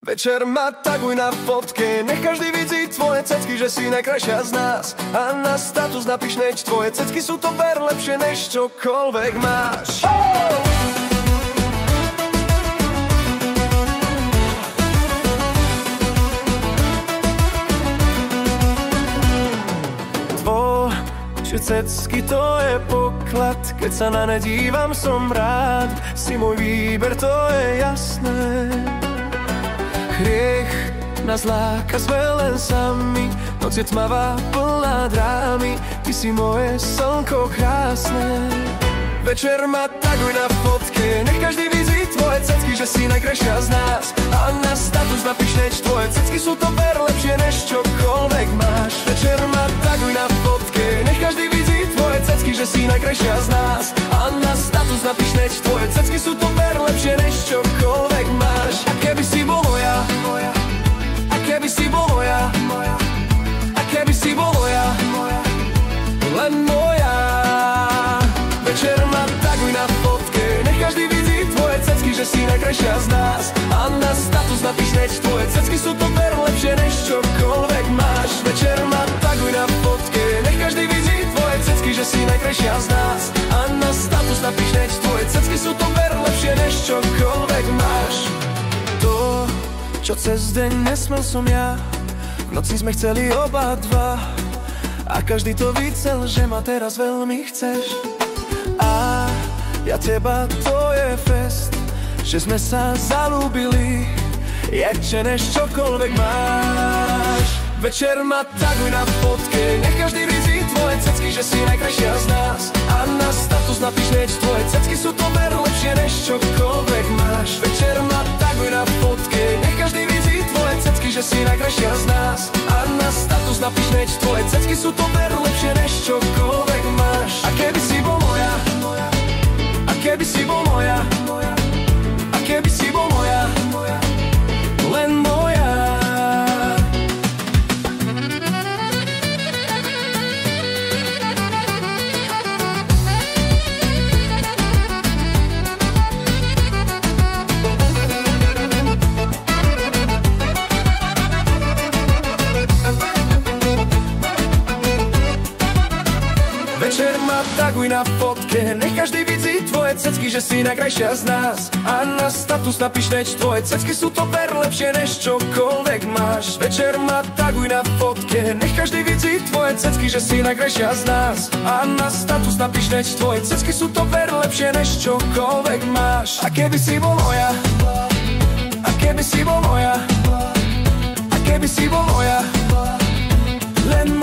Večer ma taguj na fotke, nech každý vidí tvoje cecky, že si najkrajšia z nás. A na status napíš neď, tvoje cecky sú to ver lepšie než čokoľvek máš. Tvoje cecky to je poklad, keď sa na ne dívam som rád. Si môj výber, to je jasné. Hriech nás láka, sme len sami. Noc je tmavá, plná drámy. Ty si moje slnko krásne. Večer ma taguj na fotke, nech každý vidí tvoje cecky, že si najkrajšia z nás. A na status napíš neď, tvoje cecky sú to ver lepšie než čokoľvek máš. Večer ma taguj na fotke, nech každý vidí tvoje cecky, že si najkrajšia z nás. A na status napíš neď, tvoje cecky sú to ver lepšie než čokoľvek máš. A keby si bol moja, a keby si bol moja, a keby si bol moja, len moja. Večer ma taguj na fotke, nech každý vidí tvoje cecky, že si najkrajšia z nás. A na status napíš neď, tvoje cecky sú to ver lepšie než čokoľvek máš. Večer ma taguj na fotke, nech každý vidí tvoje cecky, že si najkrajšia z nás. A na status napíš neď, tvoje cecky sú to ver lepšie než čokoľvek máš. To, čo cez deň nesmel som ja, v noci sme chceli oba dva. A každý to videl, že ma teraz veľmi chceš. A ja teba, to je fest, že sme sa zalúbili, jedče než čokoľvek máš. Večer ma taguj na fotke, nech každý vidí tvoje cecky, že si najkrajšia z nás. A na status napíš neď, tvoje cecky sú to ver lepšie než čokoľvek máš. Večer ma taguj na fotke, nech každý vidí tvoje cecky, že si najkrajšia z nás. A na status napíš neď, tvoje cecky sú to ver lepšie než čokoľvek máš. A keby si bol moja, a keby si bol moja, a keby si bol moja, len moja. Večer ma taguj na fotke, nech každý vidí tvoje cecky, že si najkrajšia z nás. A na status napíš neď, tvoje cecky sú to ver lepšie než čokoľvek máš. Večer ma taguj na fotke, nech každý vidí tvoje cecky, že si najkrajšia z nás. A na status napíš neď, tvoje cecky sú to ver lepšie než čokoľvek máš. A keby si bol moja, a keby si bol moja, a keby si bol moja, len